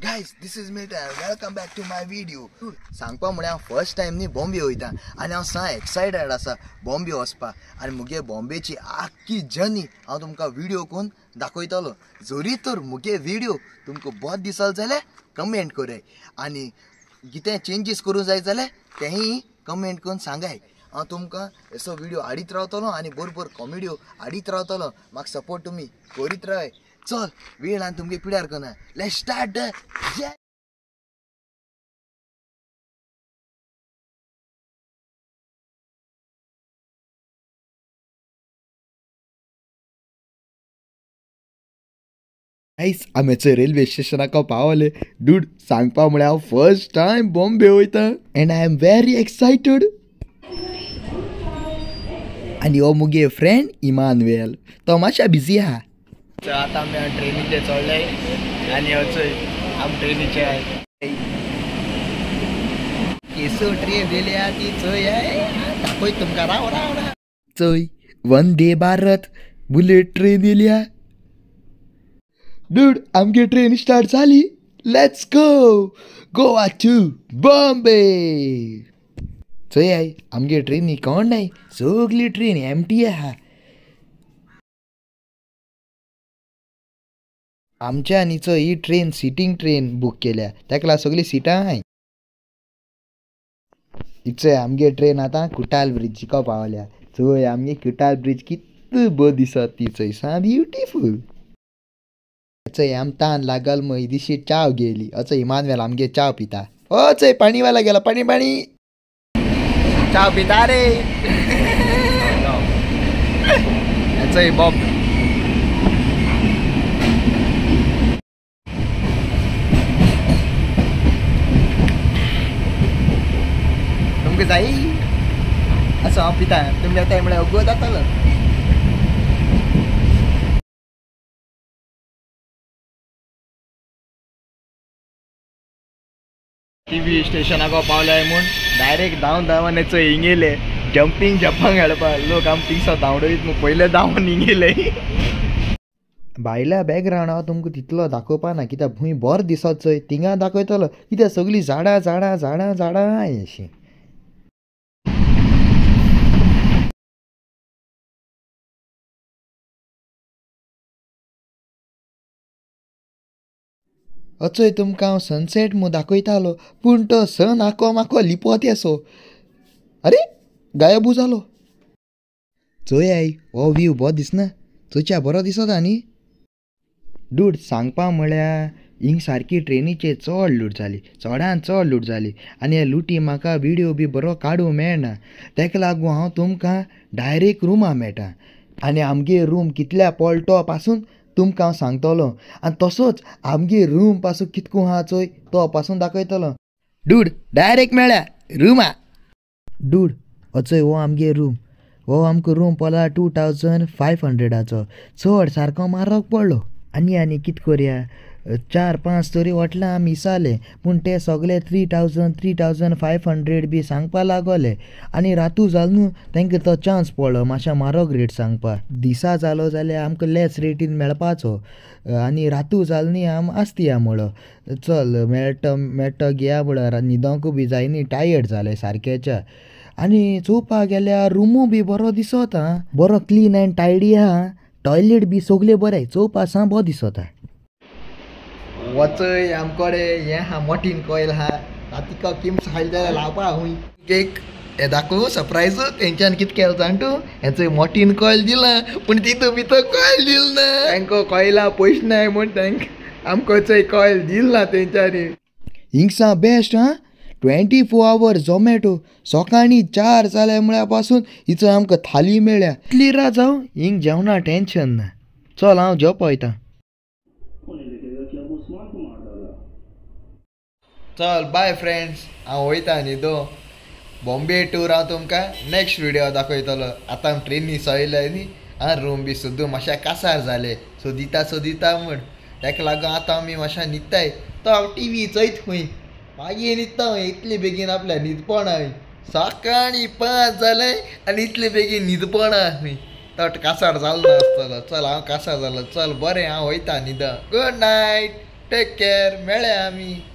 Guys, this is Milton. Welcome back to my video. सांगपा म्हळ्यार हांव फर्स्ट टाइम न्ही बॉम्बे वयता आनी हांव सा एक्सायटेड आसा बॉम्बे वचपाक आनी मुगे बॉम्बेची आख्खी जर्नी हांव तुमकां व्हिडिओ करून दाखयतलो. जरी तर मुगे व्हिडिओ तुमकां बहुत दिसलो जाल्यार कमेंट कराय आनी कितें चेंजीस करूं जाय जाल्यार तेंय कमेंट करून सांगाय. हांव तुमकां असो व्हिडिओ हाडीत रावतलो आनी बरोबर कॉमेडियो हाडीत रावतलो. म्हाका सपोर्ट तुमी करीत राय. चल वेळ आनी तुमगे पिड्यार करना. Let's start. गाइस आमचे रेल्वे स्टेशनाक पावले. डूड सांगपा म्हळ्यार हांव फर्स्ट टाइम बॉम्बे वयता end I am very excited. आनी हो मुगे फ्रेंड इमानुएल तो मातशा बिजी आहा. आतां आमी ट्रेनीचे चडले आनी चोय आमी ट्रेनीचे केसो ट्रेन दिली ती चोय दाखय तुमकां. राव राव राव चोय वंदे भारत बुलेट ट्रेन येयल्या. डूड आमगे ट्रेन स्टार्ट जाली. Let's go Goa to Bombay. चोय आमगे ट्रेनी कोण नाय. सगली ट्रेन एम्प्टी आहा. आमच्या न्हीचो ही ट्रेन सिटींग ट्रेन बूक केल्या ताका लागून सगळी सिटां हाय. इचय आमगे ट्रेन आतां कुटाल ब्रिजीक पावल्या. चोय आमगे कुटाल ब्रिज कितलो बरो दिसता ती चोय सा ब्युटिफूल. चोय आम तान लागल मग दिशी चाव गेली. चोय इमानुएल आमगे चाव पिता. ओ चोय पाणीवाला गेला. पाणी पाणी चाव पिता रे. चोय बॉब तुमकां जाय असो हांव पिता. तुमी येताय म्हळ्यार अगो जातालो. टीव्ही स्टेशनाक पावल्याय म्हूण डायरेक्ट धांवन धांवन चोय हिंगेले जंपींग जपांक खेळपाक. लोक आमी थिंगसर धांवडयत म्हूण पयले धांवन हिंगेले. भायल्या बॅकग्रावंड हांव तुमकां तितलो दाखोवपा ना कित्याक भूंय बरो दिसत चोय थिंगा दाखयतलो कित्याक सगळीं झाडां झाडां झाडां झाडां हाय अशीं. चोय तुमकां हांव सनसेट म्हूण दाखयतालो पूण तो सन आको माको लिपोत येसो. अरे गायबू जालो. चोय हो व्यू बरो दिसना. चोयच्या बरो दिसता न्ही. डूड सांगपा म्हळ्यार हिंग सारकी ट्रेनीचेर चड लूट जाली. चडान चड लूट जाली आनी हे लुटी म्हाका व्हिडिओ बी बरो काडूंक मेळना. ताका लागून हांव तुमकां डायरेक्ट रुमा मेळटा आनी आमगे रूम कितल्या पळटो पासून तुमकां हांव सांगतलो आनी तसोच आमगे रूम पासून कितको आहा चोय तो पासून दाखयतलो. डूड डायरेक्ट मेळ्या रुमा. डूड चोय हो आमगे रूम. हो आमकां रूम पडला 2500 चड सारको म्हारग पडलो. आनी कित करया 4-5 तरी होटलां आमी विचारले पूण ते सगळे 3500 बी सांगपा लागले. आनी रातू जाल न्हू तांकां तो चान्स पडलो मातशा म्हारग रेट सांगपा. दिसा जालो जाल्यार आमकां लेस रेटीन मेळपाचो आनी रातू जाल न्ही आम आसतिया म्हणलो. चल मेळटा घेया म्हळ्यार न्हिदोंकूय बी जाय न्ही. टायर्ड जाले सारकेच्या. आनी चोवपाक गेल्यार रूमू बी बरो दिसता. बरो क्लीन एंड टायडी आहा. टॉयलेट बी सगळे बरे. चोवपाक सा बरो दिसता. वचय आमकडे हें आहा मोटीन कॉयल आहा. तातिका किम्स खायले जाल्यार लावपा हूंय केक हे दाखोव सरप्रायज. तेंच्यान कितें केलें जाण तूं हेचो मोटीन कॉयल दिला पूण तितू भितर कॉयल दिल ना. तांकां कॉयला पयशे नाय म्हूण तांकां आमकां चोय कॉयल दिल ना तेंच्यांनी. हिंगसा बेस्ट हा 24 hours झोमॅटो. सकाळीं 4 जाल्या म्हळ्यार पासून हिचो आमकां थाली मेळ्ळ्या. क्लियरा जावं हिंग जेवणा टेन्शन ना. चल हांव जॉब वयता. चल बाय फ्रेंड्स हांव वयता न्हिदो. बॉम्बे टूर हांव तुमकां नेक्स्ट व्हिडिओ दाखयतलो. आतां आमी ट्रेनी सयले न्ही रूम बी सुद्दां मातशे कासार जाले सोदिता म्हूण. ताका लागून आतां आमी मातशा न्हिदताय. तो हांव टीव्ही चयत खूंय मागीर न्हिदता. इतले बेगीन आपल्या न्हिदपणा सकाळीं 5 जाले आनी इतले बेगीन न्हिदपणा खंय. तो कासार जालो नासतलो. चल हांव कासार जालो. चल बरें हांव वयता न्हिद. Good night. टेक केअर, मेळ्या आम्ही.